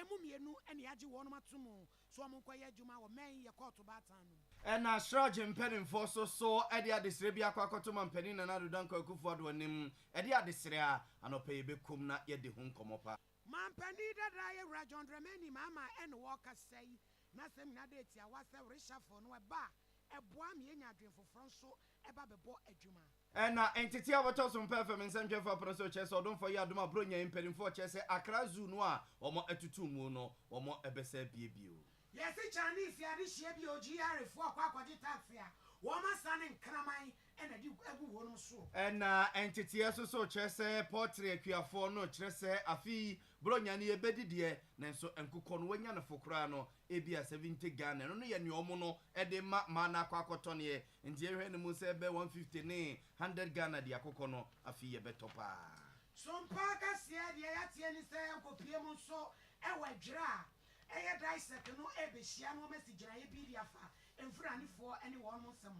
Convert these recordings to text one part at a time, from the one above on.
mumienu ene yaji wonu matumu so amunkoye juma wo men ye court batanu ena shrage mpeni mfoso so ede adesire bia kwakoto mampeni na nadu danko akufo ado anim ede adesire a anopa ye bekum na ye de ho nkomopa mampeni dada ye wura John Dramani mama ene wo kasai na sem na date a wase reshafo no eba eboa me nya adwenfofro so eba bebo adwuma ena entity aboto so mpa fm nsantwe for proso chese odon for ya adoma bronya mperinfo chese Accra Zoo no a omo etutu mu no omo ebesa biebio yes Chinese ya de hie bi OGR fo akwaje taxi a wo ma sane nkraman ena di egu wo no so ena entity so chese portrait akuafo no chese afi bronya ne ebedidie nenso enkukọ no wanya ne fokora no ebia 70 Ghana no ye ne omo no ede ma na akwakoto ne nti ehwe ne mu se be 150 ne 100 Ghana di akokọ no afi ye betopa Sompa ka sia de ya tie ni se enkopie mu so ewadwira eye dissect no ebehia no message na ye bi dia fa emfuranifo ene won mo sem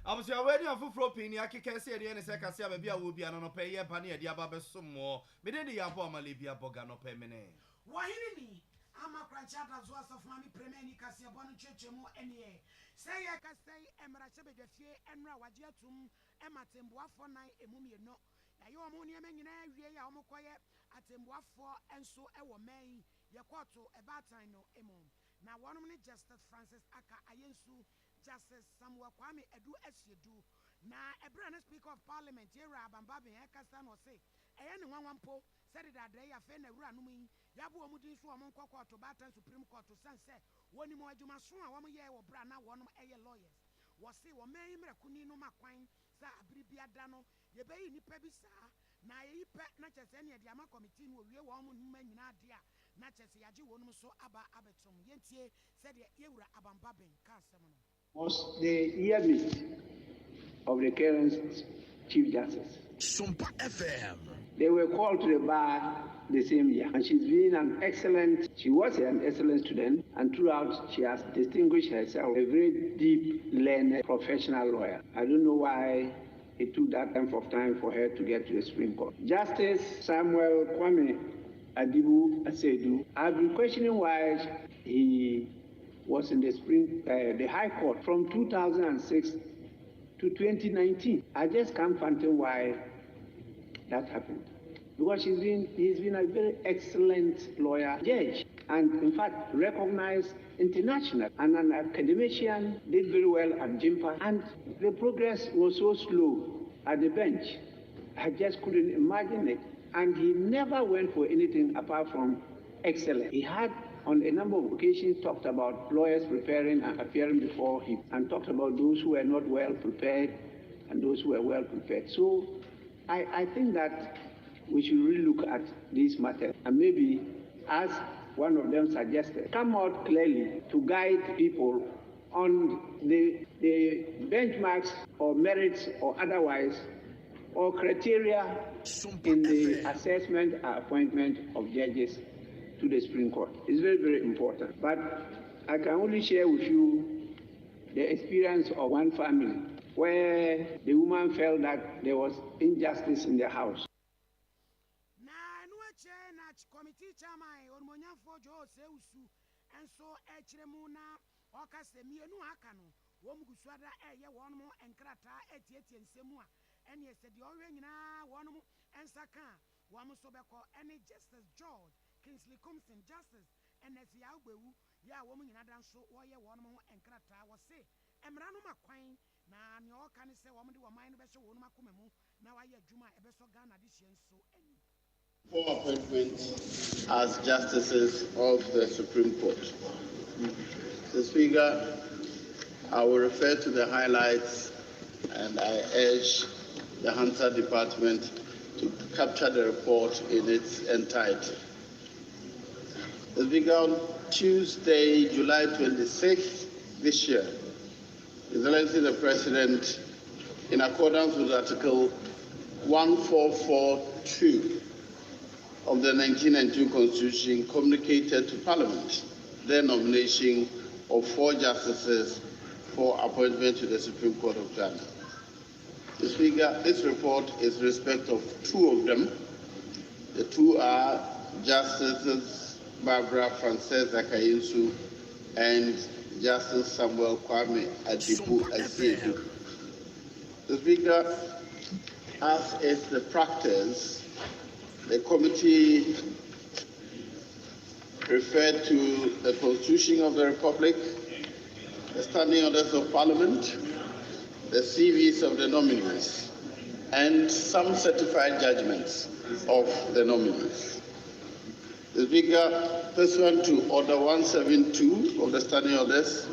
abusia we ni afufro pin ni akeka se ede ne se kase abia wo bia no pe ye ba ne ede aba besomo me de ya bo amale bia boga no pe mene wahini ni ama kranchata zo asofu mami premeni kase bonu chechemu ene se ye kase emra chebedwafie enra wage atum ematemboafo nan emumieno ya yo mo ne nyina awie ya omokoye atemboafo enso ewo man ye koto ebatan no emo na wonom ne Justice Francis aka ayensu Justice Samuel Kwame Edu Esiedu na ebra na Speaker of Parliament Yera Abambabe ekasa no se eye ne nwanwampo said that day afa na wura no mu yabo omudin so omon kokoto batan Supreme Court sanse woni mo adwuma so a wom ye wo bra na wonom eye lawyers wo se wo man mrakuni no makwan sa abribia da no ye beyi nipa bi sa na ye yipe na chese ne de ama committee no wie wo mo numa nyina de a na chese yaje wonum so aba abetom yentie said ye wura Abambabe ka asem no was the year meet of the current Chief Justice. Sompa FM. They were called to the bar the same year, and she was an excellent student, and throughout she has distinguished herself a very deep, learned, professional lawyer. I don't know why it took that length of time for her to get to the Supreme Court. Justice Samuel Kwame Adibu Asedu, I've been questioning why he was in the High Court from 2006 to 2019. I just can't fathom why that happened. Because he's been a very excellent lawyer, judge, and in fact recognized international. And an academician, did very well at JIMPA, and the progress was so slow at the bench. I just couldn't imagine it. And he never went for anything apart from excellence. He had on a number of occasions talked about lawyers preparing and appearing before him, and talked about those who were not well prepared and those who were well prepared. So I think that we should really look at this matter and maybe, as one of them suggested, come out clearly to guide people on the benchmarks or merits or otherwise or criteria in the assessment and appointment of judges to the Supreme Court. It's very, very important. But I can only share with you the experience of one family where the woman felt that there was injustice in their house. Na committee chairman Ormonyafo Jo Seusu and so Echremu na Okase mienu aka no wom gusuada eye wonmo enkrata etieti nsemu a ene said the owe nyina wonmo ensaka wom so beko ene Justice George Kingsley Compton Justice and as ya gbewu ya wom nyina dan so wo ye wonmo enkrata wo se emra no makwan na ne o kan se wom de wo man no be hye wonmo akomemu na wa ye adwuma e be so Ghana de hye nso ani for appointment as justices of the Supreme Court. The Speaker, I will refer to the highlights and I urge the Hunter Department to capture the report in its entirety. The Speaker, on Tuesday, July 26th this year, His Excellency the President, in accordance with Article 1442 of the 1992 Constitution, communicated to Parliament the nomination of 4 justices for appointment to the Supreme Court of Ghana. The Speaker, this report is in respect of 2 of them. The 2 are Justices Barbara Frances Zakayinsu, and Justice Samuel Kwame Adibu Asiedu. The Speaker, as is the practice, the committee referred to the Constitution of the Republic, the Standing Orders of Parliament, the CVs of the nominees, and some certified judgments of the nominees. The Speaker, pursuant to Order 172 of the Standing Orders,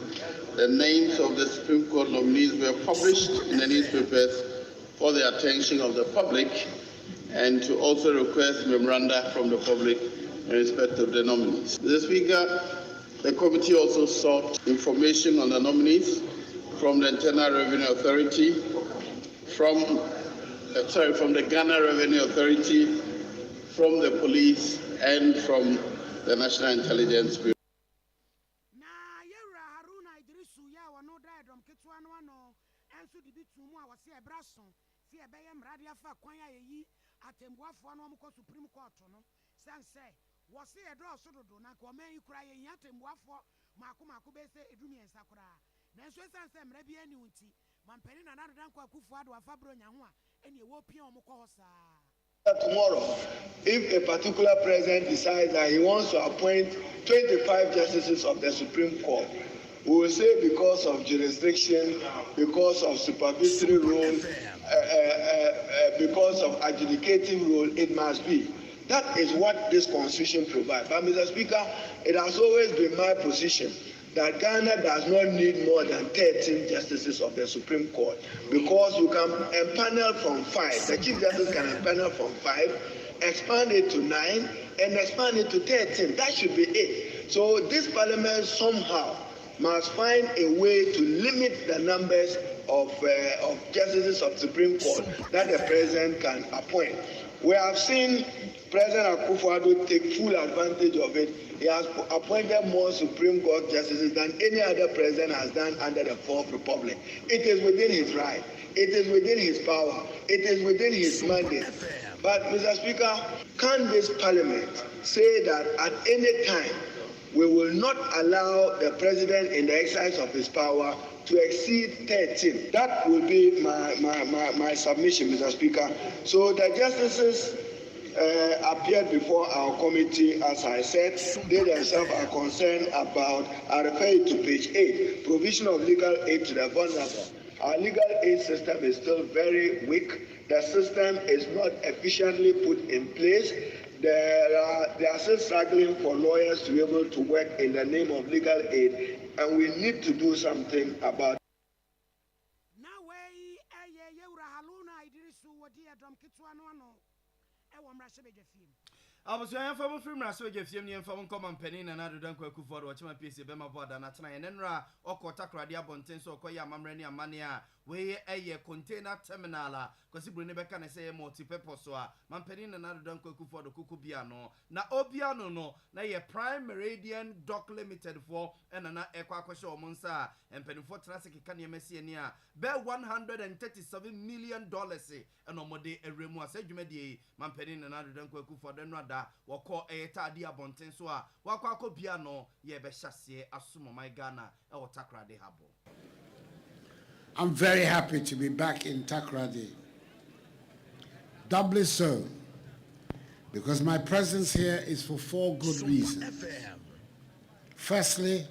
the names of the Supreme Court nominees were published in the newspapers for the attention of the public and to also request memoranda from the public in respect of the nominees. The Speaker, the committee also sought information on the nominees from the Internal Revenue Authority, from the Ghana Revenue Authority, from the police, and from the National Intelligence Bureau. Supreme Court no sense was say a draw so do na ko men kura ye yatembuafo mako be say edumiensa kura na so sense mra bia ni unti mampeni na na dan kwa kufu ado afabro nya ho a ene wo pia o mko hosa. Tomorrow, if a particular president decides that he wants to appoint 25 justices of the Supreme Court, we will say because of jurisdiction, because of supervisory role, because of adjudicative role, it must be. That is what this constitution provides. But Mr. Speaker, it has always been my position that Ghana does not need more than 13 justices of the Supreme Court because you can empanel from 5. The Chief Justice can empanel from 5, expand it to 9, and expand it to 13. That should be it. So this parliament somehow must find a way to limit the numbers of justices of the Supreme Court that the president can appoint. We have seen President Akufo-Addo take full advantage of it. He has appointed more Supreme Court justices than any other president has done under the Fourth Republic. It is within his right. It is within his power. It is within his mandate. But, Mr. Speaker, can this parliament say that at any time we will not allow the president in the exercise of his power to exceed 13? That will be my submission, Mr. Speaker. So the justices appeared before our committee, as I said. They themselves are concerned about, I refer you to page 8, provision of legal aid to the vulnerable. Our legal aid system is still very weak. The system is not efficiently put in place. They are still struggling for lawyers to be able to work in the name of legal aid, and we need to do something about it. Abusua fa mo film raso gefiem ne fa mo nkoma mpani na na dodan kwa kufu do chima pc be ma boda na tena ene nra okota krade abonten so okoye amamre ne amane a we eye container terminal kwasi buru ne beka na say multi purpose a mampani na na dodan kwa kufu do kuku bia no na obia no na ye Prime Meridian Dock Limited for ena na ekwa akwhye omonsa empanifo traffic ka ne mesi ani a be $137 million eno mode eremu asadwumadi mampani na na dodan kwa kufu do no da wako etadi abonten so a wako akobia no ye be hyase asomo my Ghana e wo Takrade habo. I'm very happy to be back in Takrade. Doubly so, because my presence here is for 4 good reasons. Firstly,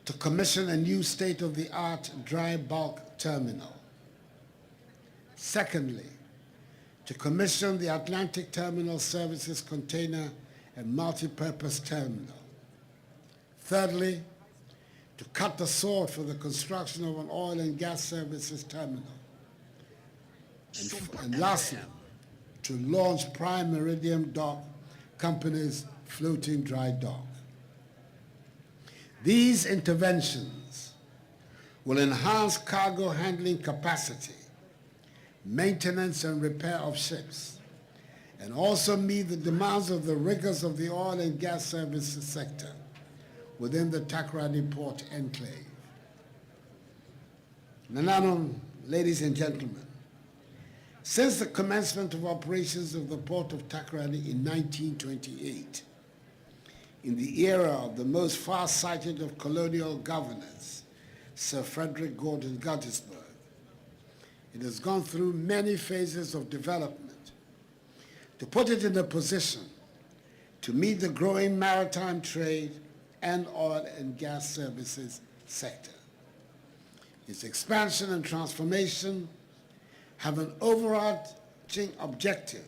to commission a new state-of-the-art dry bulk terminal. Secondly, to commission the Atlantic Terminal Services Container and Multi-Purpose Terminal. Thirdly, to cut the sword for the construction of an oil and gas services terminal. And lastly, to launch Prime Meridian Dock Company's floating dry dock. These interventions will enhance cargo handling capacity, maintenance and repair of ships, and also meet the demands of the riggers of the oil and gas services sector within the Takrade Port Enclave. Nanano, ladies and gentlemen, since the commencement of operations of the Port of Takrade in 1928, in the era of the most far-sighted of colonial governors, Sir Frederick Gordon Gettysburg. It has gone through many phases of development to put it in a position to meet the growing maritime trade and oil and gas services sector. Its expansion and transformation have an overarching objective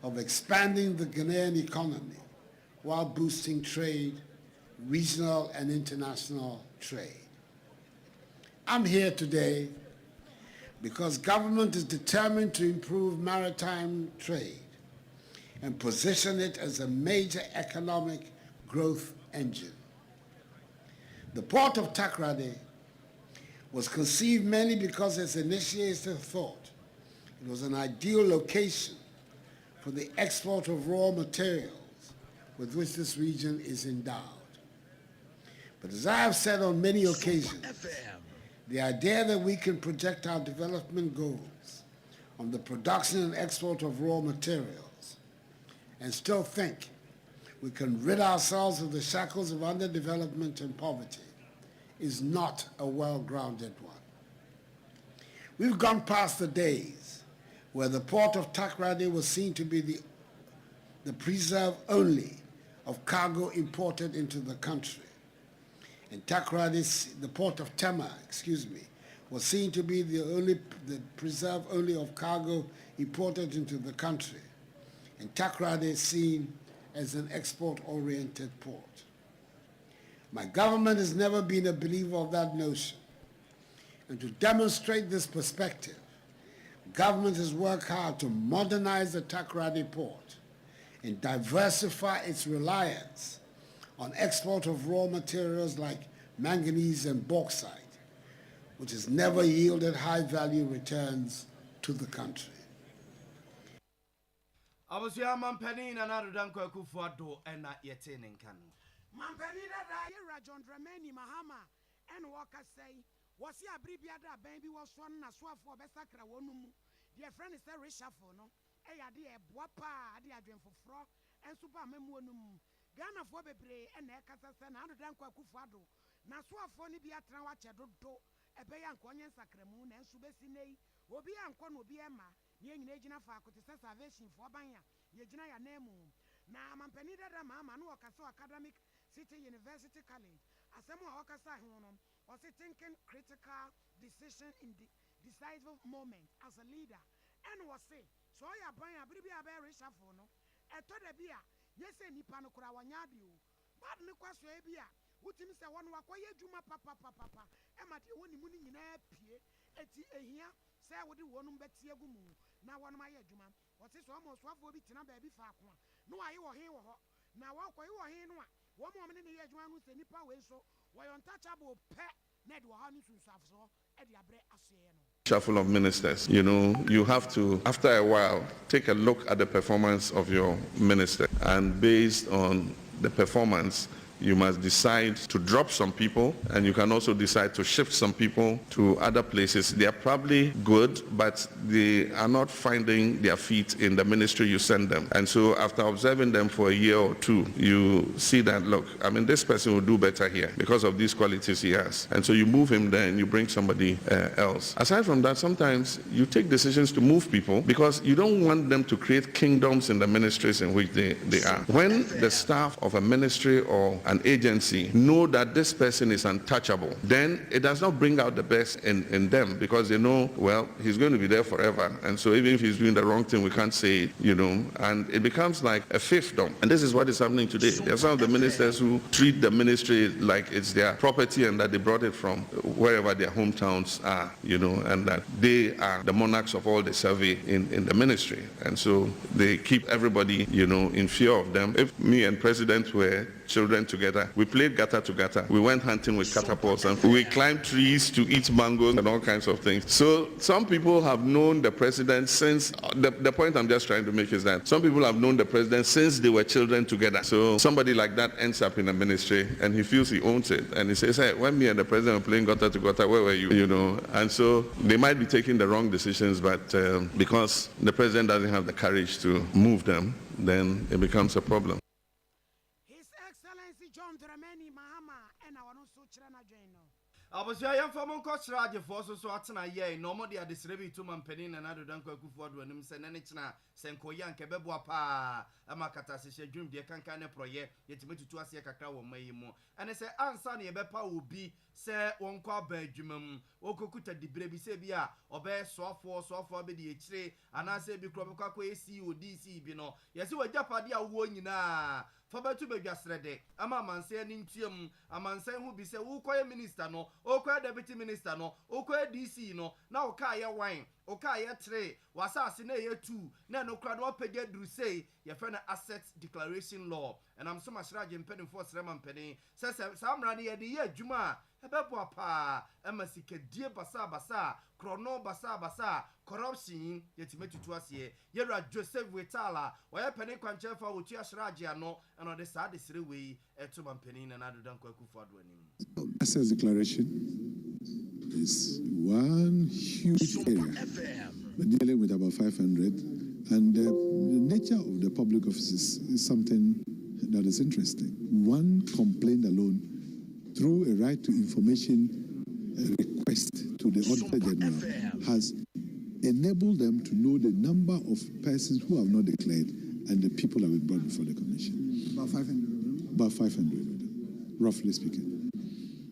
of expanding the Ghanaian economy while boosting trade, regional and international trade. I'm here today because government is determined to improve maritime trade and position it as a major economic growth engine. The port of Takoradi was conceived mainly because its initiator thought it was an ideal location for the export of raw materials with which this region is endowed. But as I have said on many occasions, the idea that we can project our development goals on the production and export of raw materials and still think we can rid ourselves of the shackles of underdevelopment and poverty is not a well-grounded one. We've gone past the days where the port of Takoradi was seen to be the preserve only of cargo imported into the country. And Takoradi, the port of Tema, was seen to be the preserve only of cargo imported into the country. And Takoradi is seen as an export-oriented port. My government has never been a believer of that notion. And to demonstrate this perspective, government has worked hard to modernize the Takoradi port and diversify its reliance on export of raw materials like manganese and bauxite, which has never yielded high-value returns to the country. Mampani na narudanko akufuado ena yetene nkanu. Mampani da yera John Dramani Mahama en waka say wasi abribia da ben bi woso na soafo obesakra wonum. Dear friend is a reshuffle no. Eya de eboa pa ade adwenfofro enso ba mamu onum. Ghana fo bebre en e kasa se na narudanko akufuado na soafo ni bi atran wa chedodo ebe ya nko onye nsakramu na enso besi nei obi anko no obi ema ye nyina ejina fa akote salvation for banya ye gina ya nemu na mampani dada mama no okasa academic city university college asemu a okasa he no was thinking critical decision in the decisive moment as a leader and was say so ya banya biribi abere shafo no eto da bia yese nipa no kura wanya de o bad ne kwaso e bia wutimi se won wakoye dwuma papa e ma de woni mu ni nyina pie eti ehia say wodi wonum betie gu mu na wonum aye adwuma wote so mo so afo bi tina ba bi fa ko no aye wo he wo ho na wakoye wo he no a wo mo ne ye adwuma no se nipa we so wo untouchable pe na de wo ha no sunsuafso e de abre aseye no. Shuffle of ministers. You know, you have to, after a while, take a look at the performance of your minister, and based on the performance, you must decide to drop some people, and you can also decide to shift some people to other places. They are probably good, but they are not finding their feet in the ministry you send them. And so after observing them for a year or two, you see that, look, I mean, this person will do better here because of these qualities he has. And so you move him there and you bring somebody else. Aside from that, sometimes you take decisions to move people because you don't want them to create kingdoms in the ministries in which they are. When the staff of a ministry or an agency know that this person is untouchable, then it does not bring out the best in them because they know, well, he's going to be there forever. And so even if he's doing the wrong thing, we can't say it, you know, and it becomes like a fiefdom. And this is what is happening today. There are some of the ministers who treat the ministry like it's their property and that they brought it from wherever their hometowns are, you know, and that they are the monarchs of all the survey in the ministry. And so they keep everybody, you know, in fear of them. If me and President were children together, we played gata to gata. We went hunting with catapults and we climbed trees to eat mangoes and all kinds of things. So some people have known the president since, the point I'm just trying to make is that some people have known the president since they were children together. So somebody like that ends up in a ministry and he feels he owns it. And he says, hey, when me and the president were playing gata to gata, where were you? You know, and so they might be taking the wrong decisions, but because the president doesn't have the courage to move them, then it becomes a problem. John Dramani Mahama and our no so chirana joino. I was young from Uncle Sraja for so atena ye, no more the distributed to Mampenin and other than Kwaku Ford when him send any china, Senko Yan Kebebwa pa, Amakata dream dear can proye, yet me to us Yakaka may more. And I say, Ansani Bepa will be, say, one qua Benjamin, Okukuta di Brebi Sebia, or bear soft for be the H3, and I say, Bicroca, AC or DC, Bino. Yes, you were Japadia won na. For better to be yesterday, a man saying in Tium, a man saying who be say, who quite minister no, or quite deputy minister no, or quite DC no, now Kaya wine, or Kaya tray, was assassinated too, no crowd or pay do say, your friend assets declaration law, and I'm so much raging penny for Sreman penny, says some running at the year Juma. Ebebo pa emasike die basa krono basa corruption yetimetu tuasie yera Joseph Wetala waya pene kwanche fa wotu asraje ano and on the side sire we eto mampeni na nado dan kwaku fado anim. Assets declaration is one huge area. We're dealing with about 500, and the nature of the public offices is something that is interesting. One complaint alone, through a right to information request to the Auditor General, has enabled them to know the number of persons who have not declared and the people that have been brought before the Commission. About 500. About 500, roughly speaking.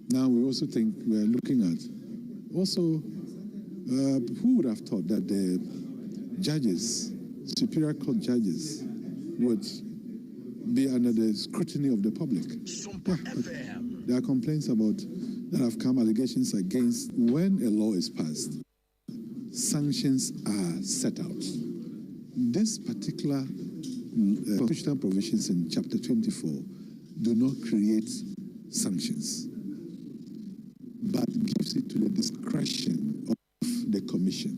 Now we also think we are looking at also who would have thought that the judges, Superior Court judges, would be under the scrutiny of the public. Yeah, there are complaints about that have come, allegations against when a law is passed. Sanctions are set out. This particular constitutional provisions in Chapter 24 do not create sanctions, but gives it to the discretion of the Commission.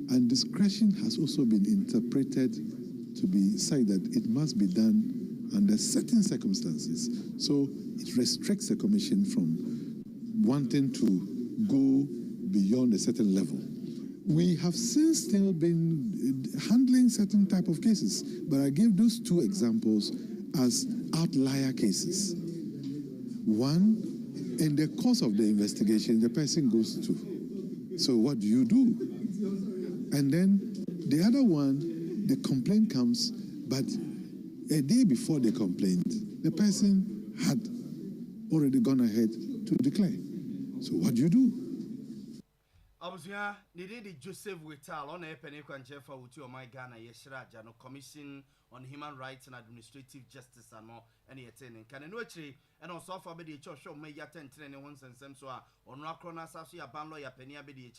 And discretion has also been interpreted to be said that it must be done under certain circumstances. So it restricts the Commission from wanting to go beyond a certain level. We have since still been handling certain type of cases, but I gave those two examples as outlier cases. One, in the course of the investigation, the person goes to. So what do you do? And then the other one, the complaint comes, but a day before the complaint, the person had already gone ahead to declare. So what do you do? Abusia, nididi Joseph Wetala on a penny kwanchefa uti o my Ghana yeshira jano Commission on Human Rights and Administrative Justice and yetene. Can no actually and also for the church show may yatten training once and some so on Racrona Sasu ya ban lawyer penny abedi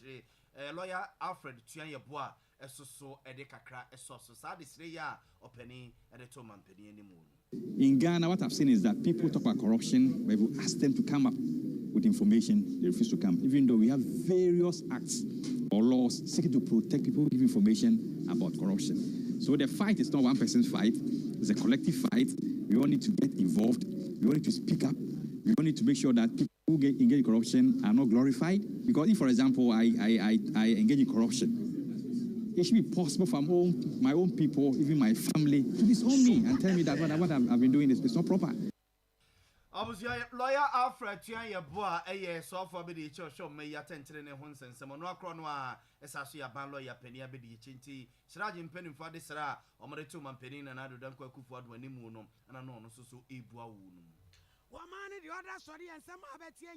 lawyer Alfred Tuan Yabua so edekakra so sad is ya or penny at a toman penny anymore. In Ghana, what I've seen is that people talk about corruption, but we ask them to come up with information, they refuse to come, even though we have various acts or laws seeking to protect people who give information about corruption. So the fight is not one person's fight, it's a collective fight. We all need to get involved, we all need to speak up, we all need to make sure that people who engage in corruption are not glorified. Because if, for example, I engage in corruption, it should be possible for my own people, even my family, to disown me and tell me that what I've been doing is not proper. Lawyer Alfred Tuan Yabua, so for the church show may attend to the Hunts and some no cronwa, as I see a ban lawyer penny abedi chinti, Srajin penny for this ra, or Maritum and Penny and I do Dunko for when you moon, and I know so Ibua wound. One man, the other sorry, and some of it, dear,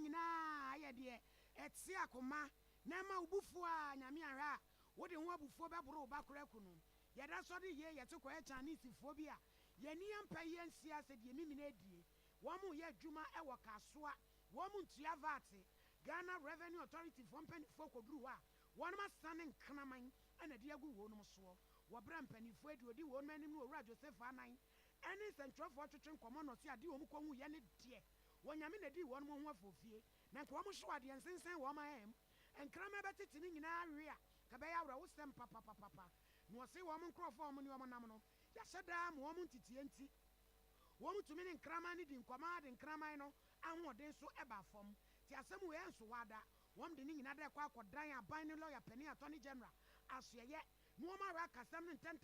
at Siakoma, Nama Bufua, Namiara. What do you want before Babro Bakurakunu? Yet that's what the year you took a Chinese phobia. Yenian Payan Sia said Yeminedi. One more year Juma Ewakaswa, one more Tiavati, Ghana Revenue Authority from Penny Foko Brua, one must stand in Kanamine and a Diago Wonoso, Wabram Penny Fred would do one man in Joseph Anine, and it's central fortune common or Sia Diomukomu Yanit Tie. When Yamin di one more for fear, Naquamuswadi and Sense Wama am, and Kramabati in area. Kabaya was them papa. No say woman crow for money woman namano. Yasadam woman titienti. Woman to mean cramani in command and cramino, and what they so ever from. Tia some way and so wada. One dinning another quack or dying a binding lawyer penny attorney general. As yet, no more raka 7 10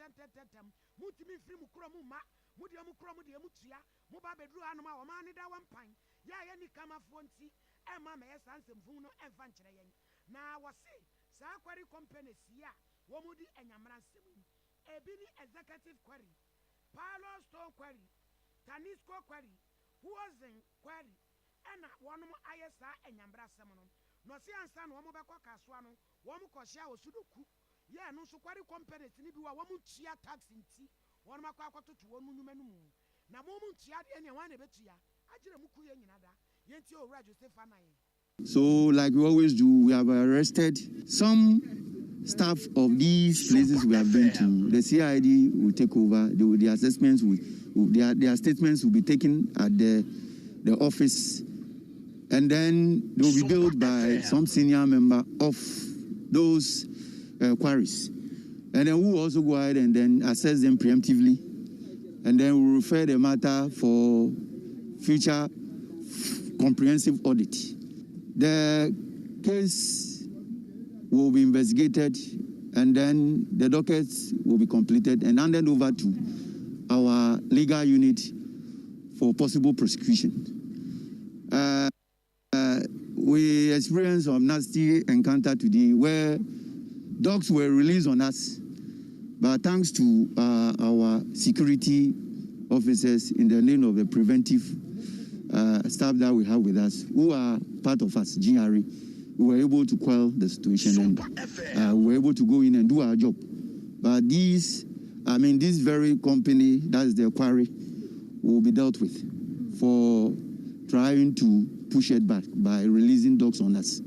Mutimi free Mukromuma, Mudia Mukro, Mudia Mutia, Muba Bedru Anoma, Omani da one pine. Ya any kama fonti, Emma Maya Sans and Vuno and Fancherayan. Now was say, Saquari company, Sia, Womudi and Yamran Simu, Ebini executive query, Palo Stone query, Tanisco query, who was in query, and one more ISA and Yambra Semono. No see and son, Womobako Caswano, Womukosha or Sudoku. Yeah, no so query companies, Nibu, Womuchia tax in tea, one Makako to one Munu. Na Momuchia any one a betia, Ajimuku Yanada, Yentio Rajo Stefana. So, like we always do, we have arrested some staff of these places we have been to. The CID will take over. The assessments their statements will be taken at the office, and then they will be dealt by some senior member of those quarries, and then we will also go ahead and then assess them preemptively, and then we will refer the matter for future comprehensive audit. The case will be investigated, and then the dockets will be completed and handed over to our legal unit for possible prosecution. We experienced a nasty encounter today where dogs were released on us, but thanks to our security officers in the name of the preventive staff that we have with us, who are part of us, GRE, we were able to quell the situation and we were able to go in and do our job. But this very company, that is the quarry, will be dealt with for trying to push it back by releasing dogs on us.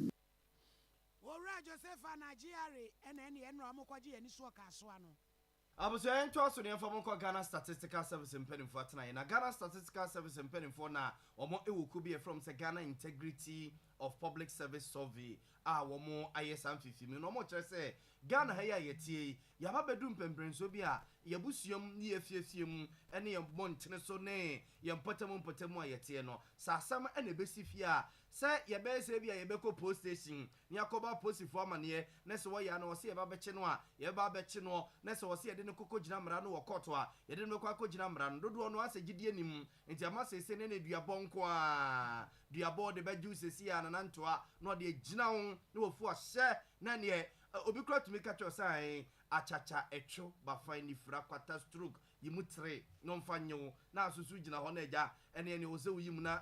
Abuso en to so ne fam ko Ghana Statistical Service mpeni for tonight na Ghana Statistical Service mpeni for na omo ewuku be from se Ghana Integrity of Public Service Survey womo ISM 50 no mo kire se Ghana ha ya yetie ya ba bedum pembrenso bi a yabusuam ni efiefiem ene ye montene so ne ye mpotemu a yetie no sasam ene besifie a se ye be se bia ye be ko post station ni akoba post for amane na se wo ya na wo se ye ba beche no a ye ba beche no na se wo se ye de ne kokko gina mra no wo koto a ye de ne kokko gina mra no dodo no ase gidie nim nti ama se ne duabon ko a duabo de beju se si ya na nanto a no de gina won na wo fu a hye na ne obi kro to make catch say achacha echo ba fine fura kwata stroke yimutre no mfanyo na asusu gina ho na eja ene wo se yim na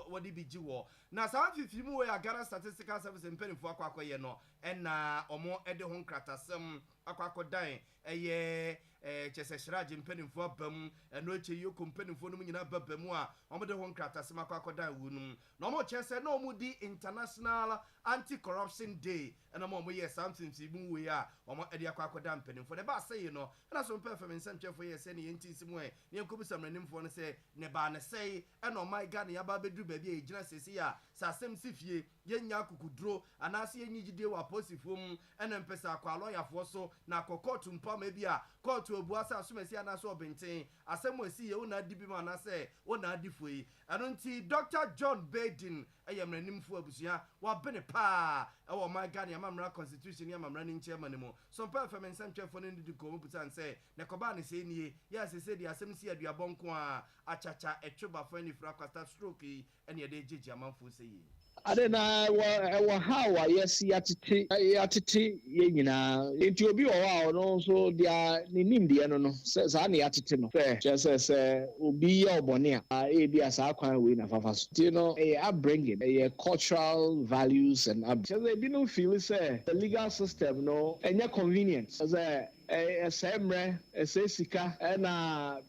wodi bigi wo na sa fifi mu we Ghana Statistical Service mpenifo akwakoye no na omo ede ho nkratasem akwakodan eye chese shiraje mpenifo abam eno eche yoko mpenifo no nyina babamu a omo de ho nkratasem akwakodan wunum na omo chese na omo di International Anti-Corruption Day and omo ye something sibu we a omo ede akwakodan mpenifo de ba say no na so mpenfo nsentwe for ye se ne yenti simu e ne nkobisa mranimfo no se ne ba ne say and oh my God ya ba bedru ba bia ejina sesi a sasem sifie yenya akukudro anase yenyigide wa posifom ene mpesa kwa lawyer so na kokotu mpama bia kotu obuasa asumesi anase obenten asemu esi ye una dibi ma anase ona adifoi eno nti Dr. John Baden ayemranimfo abusia wa bene pa oh my God ya mamra constitution ya mamra ni chairman mo Sompa FM nsantwefo ne ndidi ko muputan se ne koba ne se nie ya se di asem si aduabonko a achacha etweba fani fra kwata stroke ene de jeje amanfo se yi adena wa how yes yatete ye nyina enti obi o no so dia nim dia no sa na yatete no say obi ya obone a e bia sa kwan we na fafa so ti no upbringing cultural values and say bi no feel say the legal system no enya convenience say semre sika na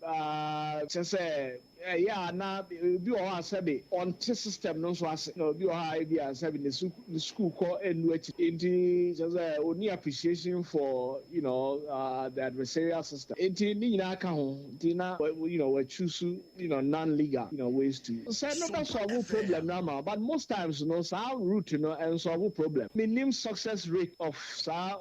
say yeah na bi o asabe on system no so as no bi o ha bi asabe the school call enu achi enti just oni appreciation for the adversarial system enti ni nyina aka ho enti na we choose non-legal ways to say no that solve problem now but most times so route and solve problem minimum success rate of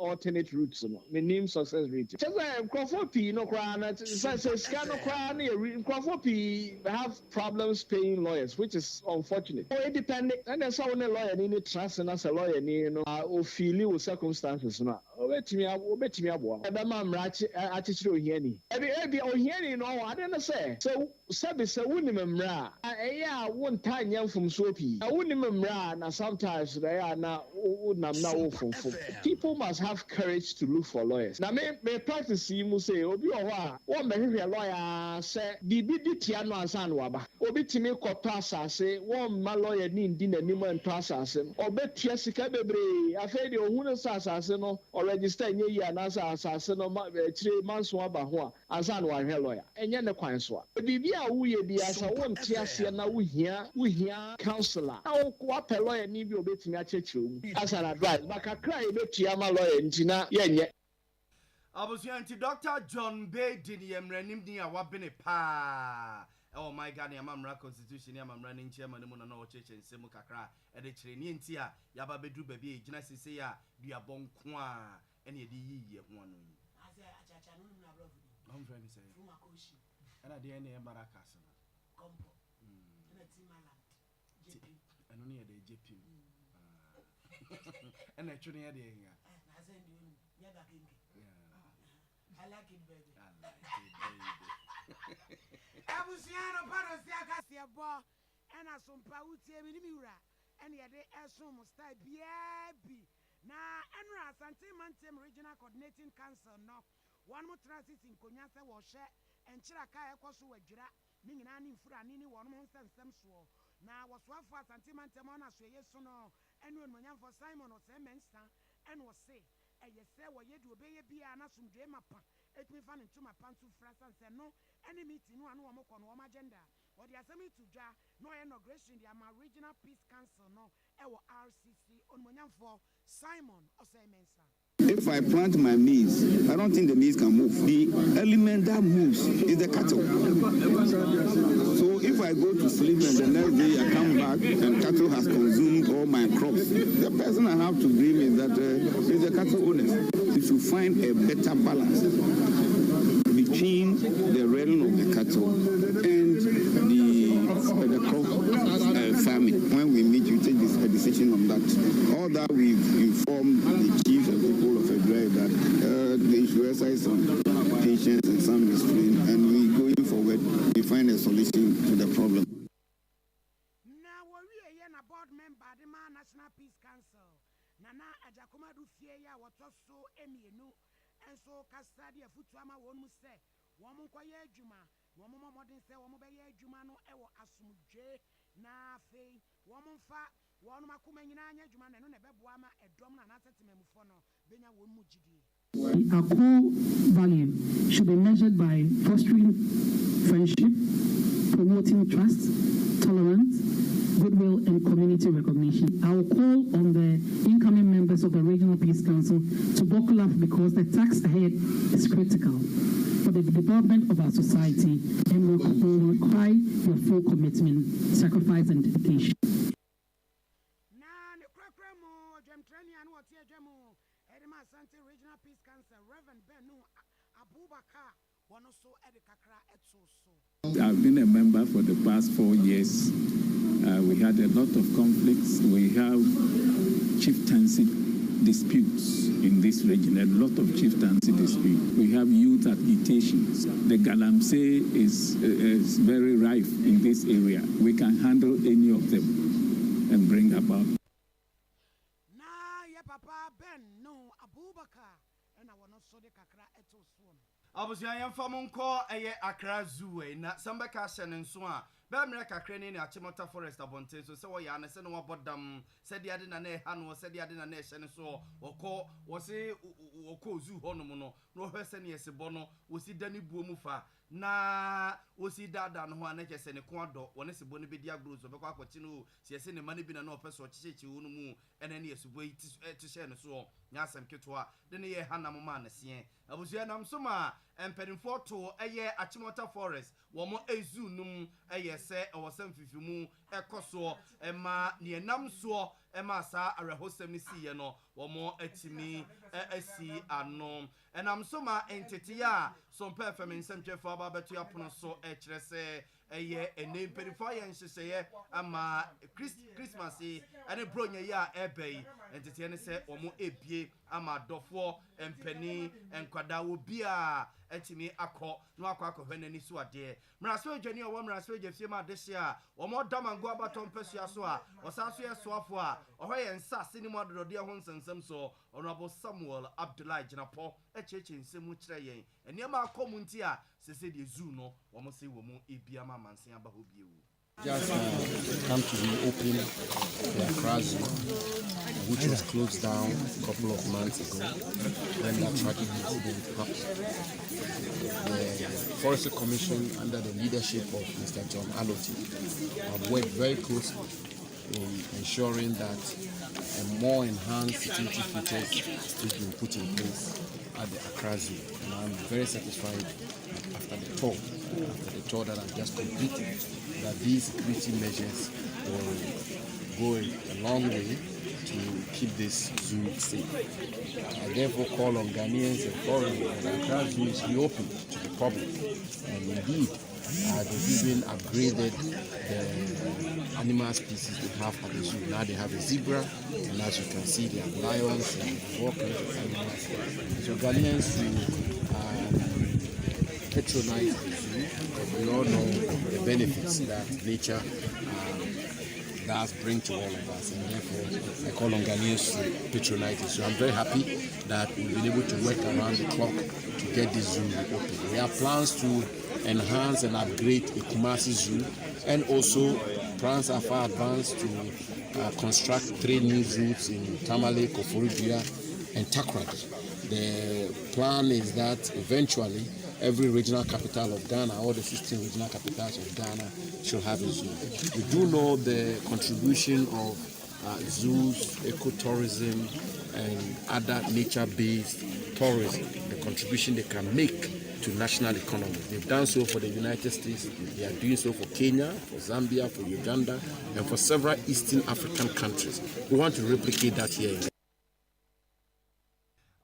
alternate routes minimum success rate just crofo p no kra na say scan no kra na crofo p we have problems paying lawyers, which is unfortunate. So it depends. And there's how a lawyer need trust and as a lawyer, you know, or feel with circumstances. No, bet me, abo. Ebema mrachi atichiri ohiani. Ebi ohiani no, I don't say. So sabi se wuni memra. Eya won tan yam from sopi. Wuni memra na sometimes they are na nam na wo from. People must have courage to look for lawyers. Na me practice you say obi owa won be hwe lawyer say bibi di tia no ansan waba. Obi timi koto asase won ma lawyer ni ndi nanim ento asase. Obetua sika bebre afa de ohunu asase no o register nye yi anasa asase no chire manso aba ho a ansan wa hwe lawyer. Enye ne kwan so a. Bibi a wuye bi asa won tiase na wuhia counselor. Na wo apɛ lawyer ni bi obetimi achechire mu. As an advice bakakra ebetua ma lawyer ntina yenye. Abusuanti Dr. John Bay dini yemrenim din a wabene pa. Oh my God, ya mamra constitution ya mamra ni chairman mu na no cheche nsemu kakra e de kire ni enti a ya ba bedu ba bi gina sese ya dua bonko a ene ye di yiye ho no yi. Ase achacha no na bro. I'm friend say. Fuma koshi. Ana de ene embaraka so. Kompo. Na Timaland. JP. Eno ne ye de JP. Ena twene ye de ya. Na say ndi ya ga kinki. I like it, baby. I like it, baby. Abusiano Parosia Cassiabo, and a Sompa Uti, Minimura, and yet they assume style BAB. Now, Enra Santimantem Regional Coordinating Council, no one more transit in Conyasa was share, and Chiraka Kosu Wajira, Ninani Furanini, one month and some swore. Now was one for Santimantem on a yes or no, and when for Simon or Semensta, and was say. Yes, sir, what you do, be an assumed dream up. It me fun into my pants to France and say no, any meeting, one more on one agenda. Or the assembly to jar, no inauguration, the regional peace council, no, our RCC on Monyam for Simon or Semensa. If I plant my maize, I don't think the maize can move. The element that moves is the cattle. So if I go to sleep and the next day I come back and cattle has consumed all my crops, the person I have to blame is that is the cattle owner. We should find a better balance between the rearing of the cattle and the crop farming. When we meet, you take a decision on that. All that we've informed the chiefs and people of Fedra that they should exercise some patience and some restraint, and we going forward, we find a solution to the problem. Now we are a board member, the National Peace Council. Nana Ajakuma do fear what was so emienu, and so Castadia Futuama won't say, Woman Quaya Juma, Woman Modern say, Woman Bay Jumano, Ewa Asumuje, Na Fay, Woman Fa, one Makumanina Juman, and Nebebuama, a drum and asset memufono, Benya Wumujidi. Our core value should be measured by fostering friendship, promoting trust, tolerance, goodwill, and community recognition. I will call on the incoming members of the Regional Peace Council to buckle up because the task ahead is critical for the development of our society and will require your full commitment, sacrifice, and dedication. Regional Peace Council, Reverend Benu Abubakar, one also at the Kakra Etsoso. I've been a member for the past 4 years. We had a lot of conflicts. We have chieftaincy disputes in this region, a lot of chieftaincy disputes. We have youth agitations. The Galamse is very rife in this area. We can handle any of them and bring about. Abusia yamfa monko eye Accra Zoo na sambeka hye nso a bemre kakra ni Achimota Forest abonte so se wo ya na se no wabodam se dia de na na ha no se dia de na na hye ne so woko wo se woko zoo honom no no hwese ne yesebo no wo si dani buo mu fa na wo si dada no ho ana kese ne ko ado wo ne sebo ne bedi agro so beko akochi no se yese ne mane bi na na opeso chichechi wo no mu ene ne yesebo yi ti hye ne so nya asem ketoa de ne ye hanam ma na se abusia nam so ma emperimfo to eye Achimota Forest wo mo ezu num eye se e wo sam fifimu ekoso ema ne nam so ema sa arehosem ni siye no wo mo atimi asi ano enam so ma entete ya Sompa FM nsem twefo aba betu apono so e kire se ene perifo ye nhyehyeye ama Christmas ane bronya ya ebei entete ne se omo ebie ama dofo empani enkwada obi a etimi akọ no akọ nani so ade mraso adwani owo mraso agafie ma adehye a omo damango abaton pesua so a osaso ye soafo a oho ye nsa sinimu adodode ho nsensem so honorable Samuel Abdullahi Jinapo echeche nsemu kire yen eniema akomunti a sese de zoo no omo se wo mu ebia ma mansen aba ho biewu. Just come to reopen the Accra Zoo, which was closed down a couple of months ago when that tragic incident happened. The Forestry Commission, under the leadership of Mr. John Aloti, have worked very closely in ensuring that a more enhanced security features is being put in place at the Accra Zoo. And I'm very satisfied after the tour that I've just completed, that these security measures will go a long way to keep this zoo safe. I therefore call on Ghanaians and foreigners that Accra Zoo is reopened to the public. And indeed, they've even upgraded the animal species they have at the zoo. Now they have a zebra, and as you can see, they have lions and all kinds of animals. So Ghanaians who patronize the zoo, because we all know the benefits that nature does bring to all of us, and therefore I call on Ghanaians to patronize it. So I'm very happy that we've been able to work around the clock to get this zoo open. We have plans to enhance and upgrade the Kumasi Zoo, and also plans are far advanced to construct 3 new zoos in Tamale, Koforidua, and Takoradi. The plan is that eventually every regional capital of Ghana, all the 16 regional capitals of Ghana, should have a zoo. We do know the contribution of zoos, ecotourism, and other nature-based tourism, the contribution they can make to national economy. They've done so for the United States, they are doing so for Kenya, for Zambia, for Uganda, and for several Eastern African countries. We want to replicate that here.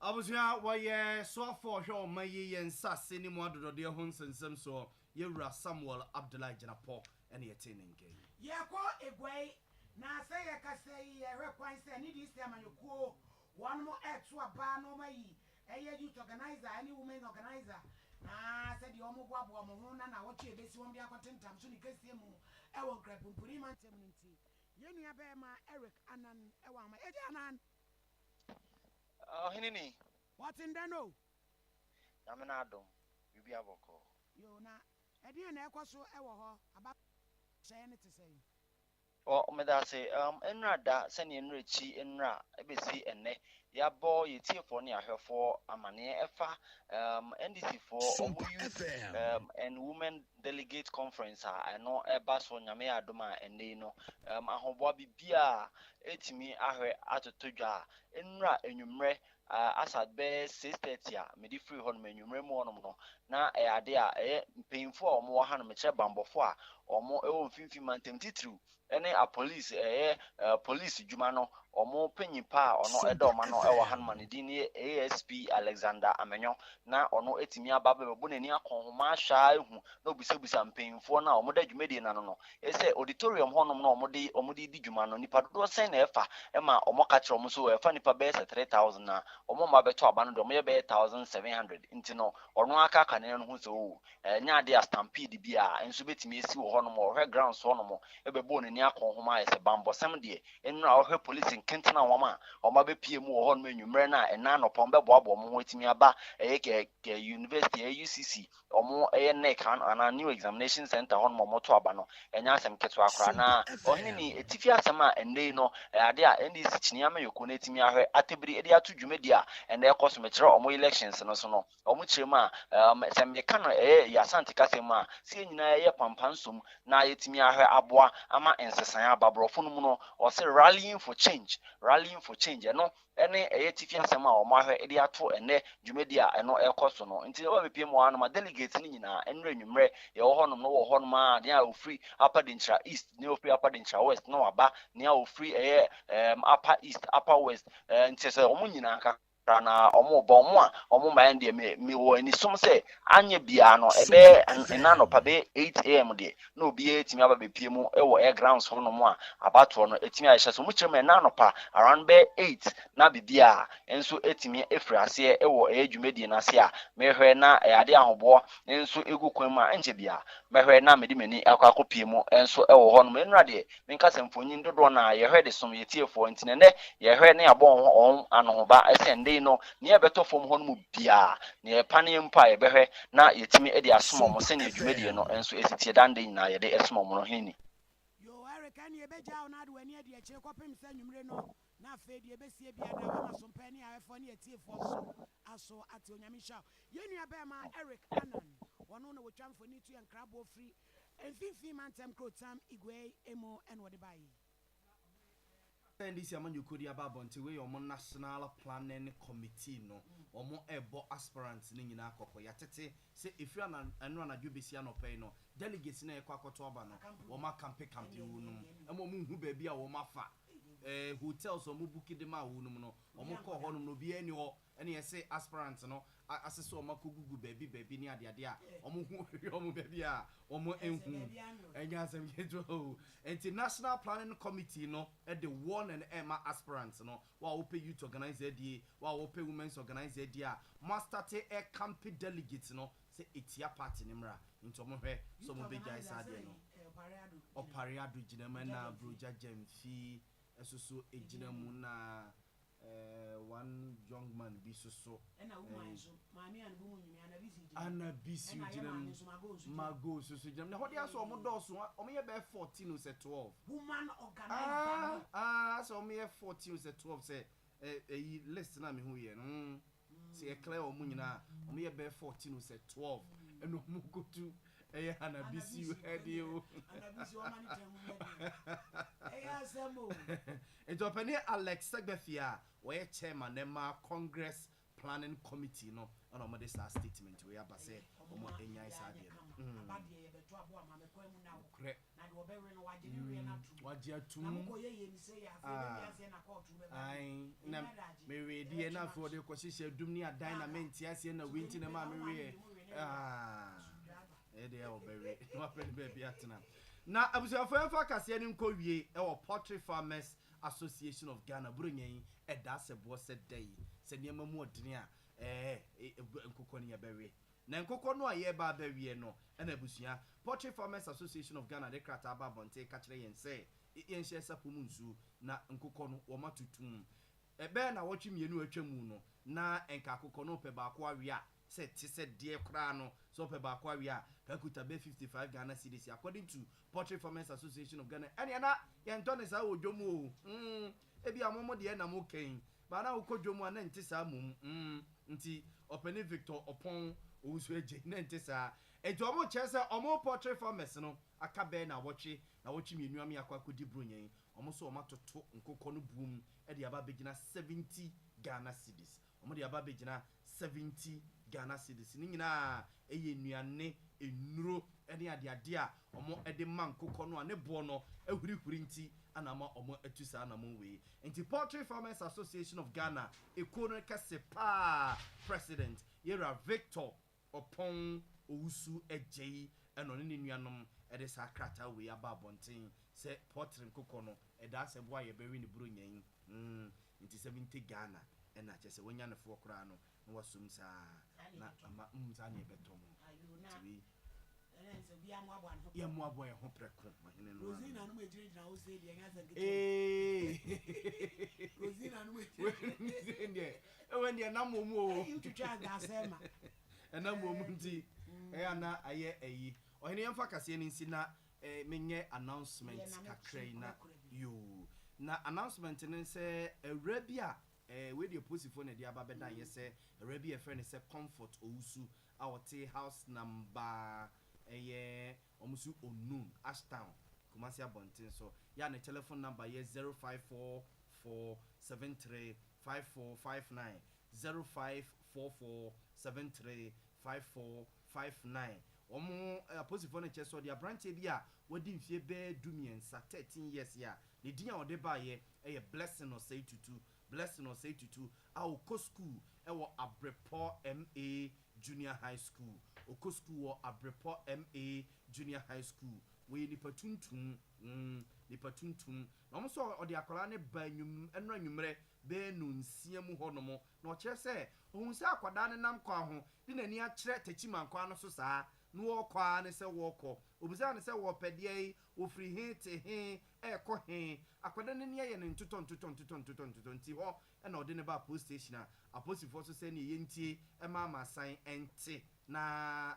Abusua waye so for hwe omayi yensase ni mu adodode ho nsensem so yewura Samuel Abdullahi Jinapo ene yetene ngen ye ko egwei na say ye kasei ye rekwan say ni dis time ayokuo one more etu aba no mayi eye youth organizer any women organizer na said the omo boabo omo ho na wo che besi won bia kwatentam so ni kasie mu e won krapumpuri mantem nti ye nua be ma Eric Anan e wa ma eje Anan Hinini. What in there no? Yamanado. You be aboko. Yo na. Edi na ekwaso e wo ho aba say anything say. Oh, me da say enra da sene enrechi enra ebesi enne ya bo ye tie for ne ahwefo amane efa NDC for and women delegate conference I know eba so nyame adoma enne no ahobo bibia etimi ahwe atotodwa enra enwumre asad be 6:30 a medi free ho no enwumre mu onom no na ade a mpeinfo a omo ha no me kire bambofo a omo ewo mfimfi mantem titru ene a police police djuma no omo panyipa ono edo ma no ewo hanma ne din ASP Alexander Amenyo na ono etimi ababa bebo nani akonhoma hwa ehu na obisabusa mpeinfo na omo da djumadi na no ese auditorium honom na omo di djuma no nipa do sen na efa ema omo ka kire omo so efa nipa be 3000 na omo ma beto abano do omo ye be 1700 nti no ono aka ka ne no hu so nya de stampede bia enso betimi esi wo honom o hwe ground so honom ebebo nani akonhoma ese bambo sem de enra o hwe police nkentena woma oma be pie mu wo honom enwumre na ena no pom be boabo mo ho etimi aba ke university UCC omo nek ana new examination center honom mo to aba no enya asem keto akra na ohini ni etifi asem a ende no ade a NDC chinyama yoko na etimi ahwe atebiri ede atu dwumadi a ende ekoso me kire omo elections no so no omo kire ma sem ye kan ya santi kasem a sie nyina ye pampansom na yetimi ahwe aboa ama ensesan ababrofo no mu no o se rallying for change no ene etifi asem a omo ahwe ede ato ene dwumadi a eno ekoso no nti o be piem wa no ma delegate ni nyina enre nwumre ye wo honom no wo honom a dia o free upper dintra east ne o free upper dintra west no aba ne o free upper east upper west nti se omo nyina aka na omo bomo a omo man de me wo ani som se anye bia no ebe na no pa be 8 am de na obi etimi aba be pie mu e wo air grounds ho no mo a abato no etimi a hye so mu kyerem na no pa around be 8 na bibia enso etimi efri ase e wo edwumadi na ase a mehwe na ade ahobo enso egu kwan mu a enche bia mehwe na medi mani akwa pie mu enso e wo ho no enra de menka semfonyin dodo na yehwe de som yetiefo ntinene yehwe na yabon on anohoba esende no ne yebeto fom ho no mu bia ne yepane mpa yebehwe na yetimi ede asomo mo se ne adwumadi no enso esitie dande nyina yede esomo mo no hini yo Eric ani ebeja ona de wani ade eche kopem se nwumre no na afa de ebesie bia da wa masompa ni afo ne yetiefo so aso ate onyamisha yenu abema Eric Anan wono na wotwamfo ni tu enkrabo free emfifi mantem krotam igwe emo enwode bayi this year, you could have a way or national planning committee. No, or more ebo aspirants in Akoko. Yatete say if you are an run a Jubisiano pay no delegates in a Quacotobano, or my campaign campaign, and who baby or mafa. Hotels or Mubuki de Mauno, or Moko Honum no be any say aspirants, no, as a so Makugu baby near the idea, or Mumu baby, or more and yes, and the National Planning Committee, no, at the one and Emma aspirants, no, while we pay you to organize the day, while we pay women's organize the day, master take a campy delegates, no, say it's your party, Nimra, into my hair, some big guys are there, no, or Pariadu Jinamana, Bruja Jemfi. So a Jinamuna one young man be so Anna Bisu Mago so jam. Now what you saw Modos or me about 14 or 12 woman organized so me 14 or 12 say a listen at me who ye say a clear or munina me about 14 or 12 and no go to Anna Bisu head you it's open here Alex Segbefia where chairman Emma Congress Planning Committee no on our this statement we have said now, I was a friend for Cassian Koye, our Poultry Farmers Association of Ghana, bringing a that's a boss day. Send your more dinner, Coconia berry. Nancocono, a year barberry, no, and a bushia. Poultry Farmers Association of Ghana, the Krataba Bonte, Catray and say, Ian Shesa Pumunzu, na Ncocono, or Matutum. A bear now watching you know a chemuno, na and Cacocono Pebaquaria. Said dear Crano, so Pebaquaria, Percuta Bay 55 Ghana cities, according to Poultry Farmers Association of Ghana. And Yana, Yantonis, I would Jomo. Maybe a moment the enamo came, but now could Jomo and Tisamum, Nti, open Victor upon Uswe Nentisa. And to our chesa, or more Poultry Farmers, no, a cabana watching, now watching me, Nuami Aquacudi Brunye, almost so much to talk and cocono boom at the Ababigina 70 Ghana cities. Omo the Ababigina 70 Ghana cities. Nina, a nuane, a nuro, any idea, or more a demand cocono and a bono, a printy, and a more etusa and a way. And the Poultry Farmers Association of Ghana, a corner Casepa president, Yera Victor upon Usu a J and on Indianum at the Sakrata way about Bontin, said Poultry Cocono, and that's a boy a berry in the Brunyan, into 70 Ghana, and I just say when you're a 4 crown. Was soon sa na umzani betom tibi ya mo boy ho preko Rosina no ejiri na o say de anya zange Rosina no ejiri when de na momu o tutwa ga sema na momu nti na aye eyi ohene yemfa kase ni nsi na menye announcement kakrai na yo na announcement ne se Arabia we the opposite phone the ababeda yese Arabi a friend say comfort ousu our tea house number omusu onun Ashtown Kumasi Abontin so ya the telephone number yes 0544735459 0544735459 opposite phone che so the branch bia wodi mfie be dumien sa 13 years ya the dia ode ba ye blessing or say tutu blessing or say tutu a oko school ewo Abrepo MA Junior High School oko school wo Abrepo MA Junior High School we nipa tuntum na mo so odi akola ne ba nwum enra nwumre be no nsia mu ho no mo na o kire se ohun se akwada ne nam kwa ho de nani a kire tachimankwa no so saa no wo kwa ne se wo ko obuza ne se wo pedie wo free he te he ekọ he akwada ne ne ye ne ntoton nti ho e na odi ne ba post station a posifo so se ne ye ntie e ma san ente na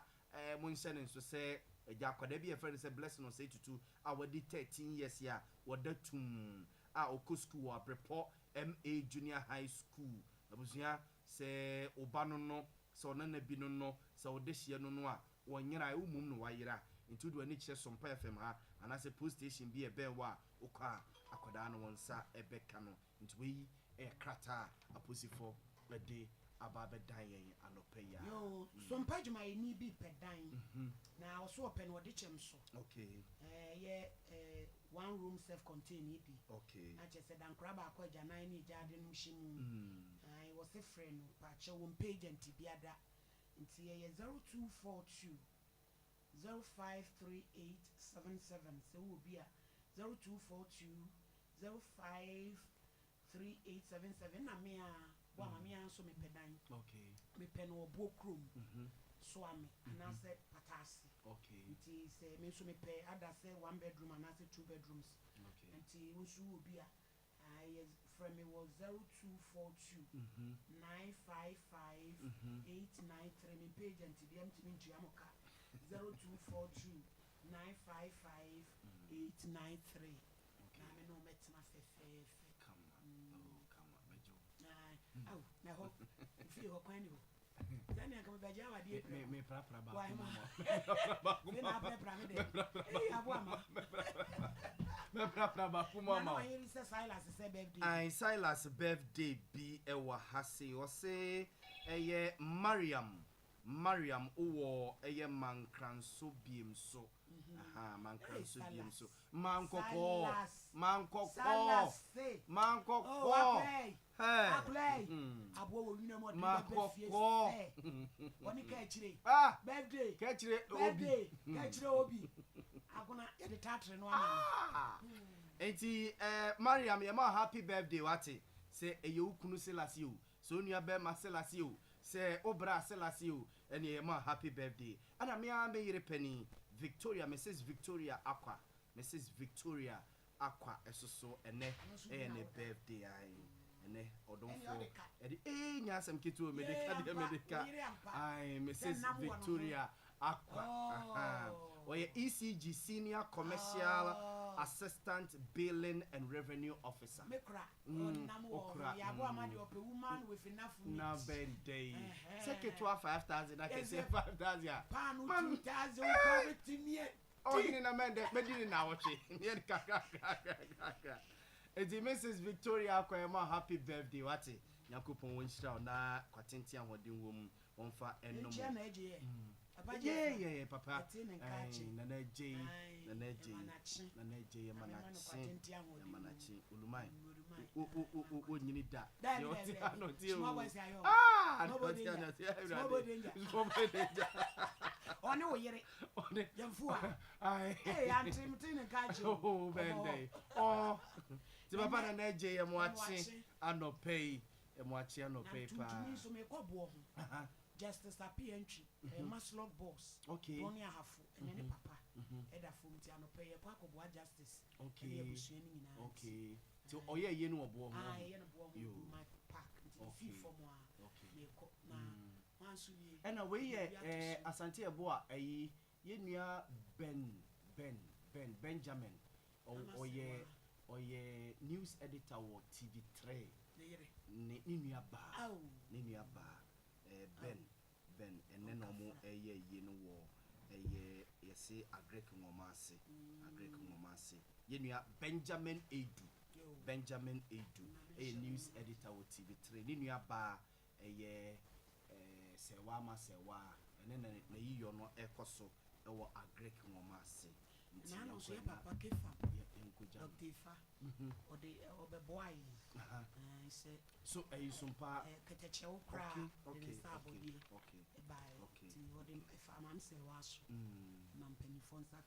mo nse ne so se eja akwada bi e friend se blessing on say tutu a wadi 13 years ya wadatum a oko school wa Abrepo MA Junior High School abusua se obano no se onana bi no se odehie no a wonyira umum no wayira into do ani kire Sompa FM ha anase post station bi e ben wa okwa akwada no wonsa ebeka no into we e krata aposifo bede ababe dan yen anopeya yo Sompa juma ni bi pedan na also open wode chem so okay one room self contained bi okay na che se dan kraba akwa janan ni jade no hyimu ai was a friend pa che won page antibiada nti ye 0242 053877 so will be a 0242 053877 na me a wa mami anso me pedan okay me pen obo krom so ame na say patasi okay nti say me so me pay ada say 1 bedroom and say 2 bedrooms okay nti wo so will be a I from me was 0242 955 893 me page anti dem to me ntuamoka 0242 955 893 na me no metina fefe come on bejo na ho fi ho kwani ho dani akama beja wa die me pra ba me na pra me de abo ama me pra ba kuma ma na here say Silas say birthday Silas birthday bi e wa hase o say eye Mariam uwo eye mankranso biem so aha mankranso biem so mankoko akulei abo wo wina mo de be fie woni ka chire birthday ka chire obi aguna e de tatre no ama enti Mariam ye ma happy birthday wate say eye ukunu selasi o so nua be ma selasi o say obra selasi o ene ye ma happy birthday ana me a me yire pani Victoria Mrs Victoria Aqua esoso ene ene birthday ai ene odonfo edi nyasem kitu medica ai Mrs Victoria Aqua oye ECG Senior Commercial Assistant Billing and Revenue Officer mekra onamo ya bo amadi ope woman with enough meat na birthday secretary 5,000 I can say 5,000 panu 2,000 poverty me oh you na mende medini na woche ye kaka edi Mrs Victoria Aqua happy birthday wate yakopon wonhira na kwatenti ahoden wom wonfa ennom yeah papa nana J manachi ulumai o nyini da yo ti ano ti o nobody oni wo yere oni yemfu ai anti mtini kachi oh bende ti papa nana J yemwachi anope pa tumi so me kwabo ho Justice Api entry Maslog boss okay Tony Ahafu and papa Eda from Tiano pay a pack of justice okay okay so oye ye no obo ho my pack okay for more okay na wansu ye and we asante ebo a ayi ye nua Benjamin oye news editor wo TV3 ni nua ba Ben and then no more ye no war ye say agrek ngomase yenua Benjamin Edu a news editor with TV3 ni nua ba sewa and then na yiyo no ekoso e wo agrek ngomase na no so papa kefa Dr. Fa o de boy So Sompa Ketachew cry, okay. by if I'm say was Mampany Fonsa